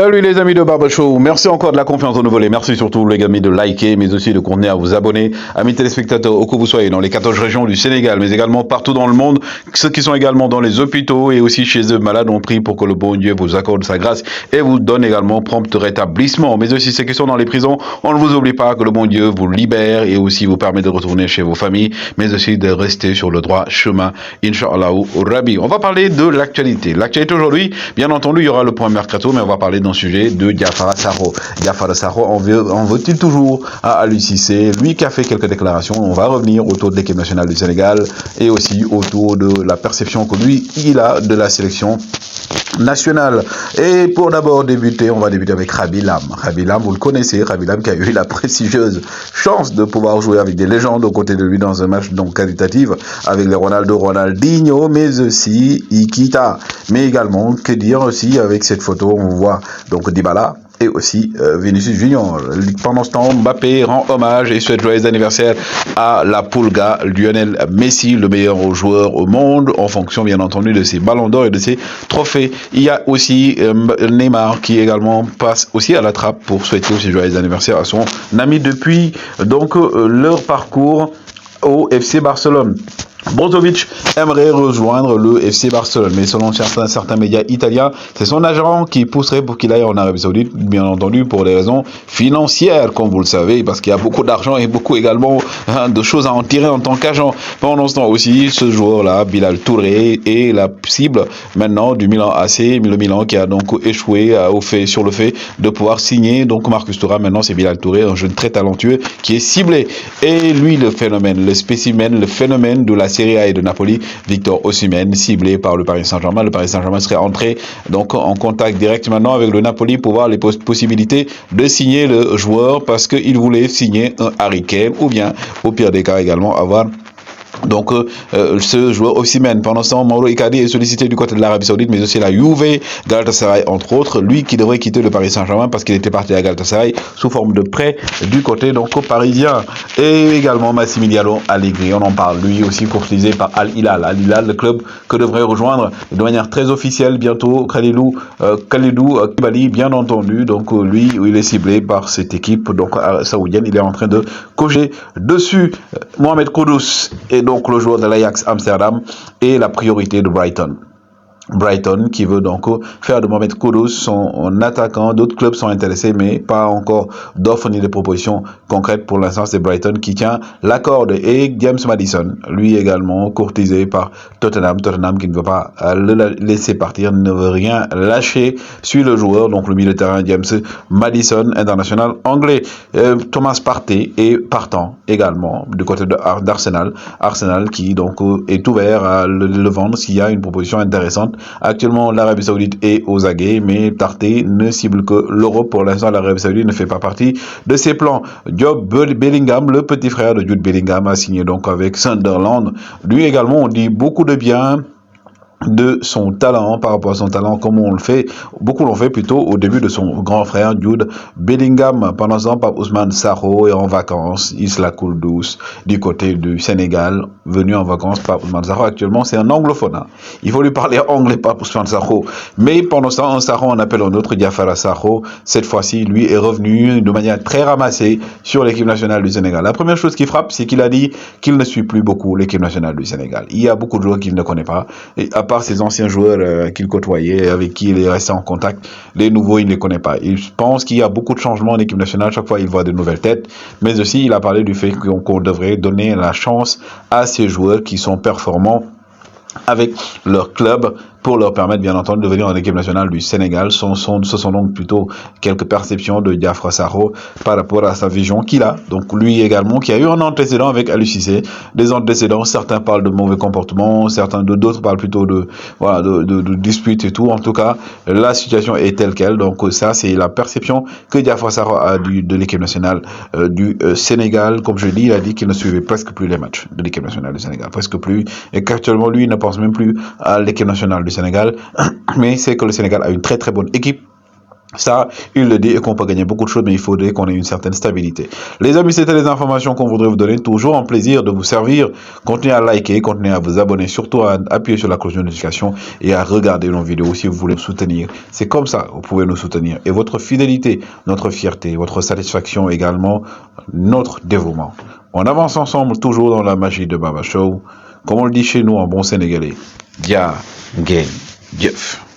Salut les amis de Barber Show, merci encore de la confiance renouvelée, merci surtout les amis de liker, mais aussi de continuer à vous abonner, amis téléspectateurs, où que vous soyez, dans les 14 régions du Sénégal, mais également partout dans le monde, ceux qui sont également dans les hôpitaux et aussi chez eux malades, on prie pour que le bon Dieu vous accorde sa grâce et vous donne également prompt rétablissement, mais aussi ceux qui sont dans les prisons, on ne vous oublie pas que le bon Dieu vous libère et aussi vous permet de retourner chez vos familles, mais aussi de rester sur le droit chemin, Inch'Allah Rabbi. On va parler de l'actualité. L'actualité aujourd'hui, bien entendu, il y aura le point mercato, mais on va parler d'un sujet de Diafara Sakho. Diafara Sakho en veut-il toujours à Aliou Cissé, lui qui a fait quelques déclarations. On va revenir autour de l'équipe nationale du Sénégal et aussi autour de la perception que lui, il a de la sélection nationale. Et pour d'abord débuter, on va débuter avec Khaby Lame. Khaby Lame, vous le connaissez, Khaby Lame qui a eu la prestigieuse chance de pouvoir jouer avec des légendes aux côtés de lui dans un match donc qualitatif avec les Ronaldinho, mais aussi Ikita. Mais également, que dire aussi avec cette photo, on voit donc Dybala et aussi Vinicius Junior. Pendant ce temps, Mbappé rend hommage et souhaite joyeux anniversaire à la Pulga, Lionel Messi, le meilleur joueur au monde, en fonction bien entendu de ses ballons d'or et de ses trophées. Il y a aussi Neymar qui également passe aussi à la trappe pour souhaiter aussi joyeux anniversaire à son ami depuis donc leur parcours au FC Barcelone. Brozovic aimerait rejoindre le FC Barcelone, mais selon certains médias italiens, c'est son agent qui pousserait pour qu'il aille en Arabie Saoudite, bien entendu pour des raisons financières, comme vous le savez, parce qu'il y a beaucoup d'argent et beaucoup également de choses à en tirer en tant qu'agent. Pendant ce temps aussi, ce joueur-là, Bilal Touré, est la cible maintenant du Milan AC, le Milan qui a donc échoué sur le fait de pouvoir signer donc Marcus Thuram. Maintenant, c'est Bilal Touré, un jeune très talentueux qui est ciblé. Et lui, le phénomène, le spécimen, le phénomène de la Serie A et de Napoli, Victor Osimhen, ciblé par le Paris Saint-Germain. Le Paris Saint-Germain serait entré donc en contact direct maintenant avec le Napoli pour voir les possibilités de signer le joueur parce qu'il voulait signer un Harry Kane ou bien, au pire des cas également, avoir donc ce joueur Osimhen. Pendant ce temps, Mauro Icardi est sollicité du côté de l'Arabie Saoudite, mais aussi la Juve, Galatasaray entre autres. Lui qui devrait quitter le Paris Saint-Germain parce qu'il était parti à Galatasaray sous forme de prêt du côté donc parisien. Et également Massimiliano Allegri, on en parle, lui aussi courtisé par Al Hilal. Al Hilal, le club que devrait rejoindre de manière très officielle bientôt Kalidou Koulibaly, bien entendu. Donc lui, il est ciblé par cette équipe donc saoudienne. Il est en train de cocher dessus. Mohamed Kudus et donc le joueur de l'Ajax Amsterdam est la priorité de Brighton. Brighton qui veut donc faire de Mohamed Kudus son attaquant. D'autres clubs sont intéressés, mais pas encore d'offres ni de propositions concrètes. Pour l'instant, c'est Brighton qui tient la corde. Et James Maddison, lui également courtisé par Tottenham. Tottenham qui ne veut pas le laisser partir, ne veut rien lâcher sur le joueur. Donc le milieu de terrain James Maddison, international anglais. Thomas Partey est partant également du côté d'Arsenal. Arsenal qui donc est ouvert à le vendre s'il y a une proposition intéressante. Actuellement, l'Arabie Saoudite est aux aguets, mais Partey ne cible que l'Europe. Pour l'instant, l'Arabie Saoudite ne fait pas partie de ses plans. Job Bellingham, le petit frère de Jude Bellingham, a signé donc avec Sunderland. Lui également, on dit beaucoup de bien de son talent, par rapport à son talent, comme on le fait, beaucoup l'ont fait plutôt au début de son grand frère Jude Bellingham. Pendant ce temps, Pape Ousmane Sakho est en vacances, Isla coule douce, du côté du Sénégal, venu en vacances. Pape Ousmane Sakho, actuellement, c'est un anglophone. Hein. Il faut lui parler anglais, Pape Ousmane Sakho. Mais pendant ce temps, un Sakho, on appelle un autre Diafara Sakho. Cette fois-ci, lui est revenu de manière très ramassée sur l'équipe nationale du Sénégal. La première chose qui frappe, c'est qu'il a dit qu'il ne suit plus beaucoup l'équipe nationale du Sénégal. Il y a beaucoup de joueurs qu'il ne connaît pas. Et à part ses anciens joueurs qu'il côtoyait, avec qui il est resté en contact, les nouveaux, il ne les connaît pas. Il pense qu'il y a beaucoup de changements en équipe nationale, chaque fois il voit de nouvelles têtes, mais aussi il a parlé du fait qu'on devrait donner la chance à ces joueurs qui sont performants avec leur club pour leur permettre bien entendu de venir en équipe nationale du Sénégal. Ce sont donc plutôt quelques perceptions de Diafara Sakho par rapport à sa vision qu'il a. Donc lui également qui a eu un antécédent avec Aliou Cissé, des antécédents, certains parlent de mauvais comportement, d'autres parlent plutôt de disputes et tout. En tout cas, la situation est telle qu'elle. Donc ça, c'est la perception que Diafara Sakho a de l'équipe nationale du Sénégal. Comme je dis, il a dit qu'il ne suivait presque plus les matchs de l'équipe nationale du Sénégal, presque plus, et qu'actuellement lui ne pense même plus à l'équipe nationale du Sénégal, mais c'est que le Sénégal a une très très bonne équipe Ça, il le dit et qu'on peut gagner beaucoup de choses, mais il faudrait qu'on ait une certaine stabilité. Les amis, c'était les informations qu'on voudrait vous donner. Toujours un plaisir de vous servir. Continuez à liker, continuez à vous abonner, surtout à appuyer sur la cloche de notification et à regarder nos vidéos si vous voulez nous soutenir. C'est comme ça, vous pouvez nous soutenir. Et votre fidélité, notre fierté, votre satisfaction également, notre dévouement. On avance ensemble, toujours dans la magie de Baba Show. Comme on le dit chez nous en bon sénégalais. Dia, Gen, Jeff.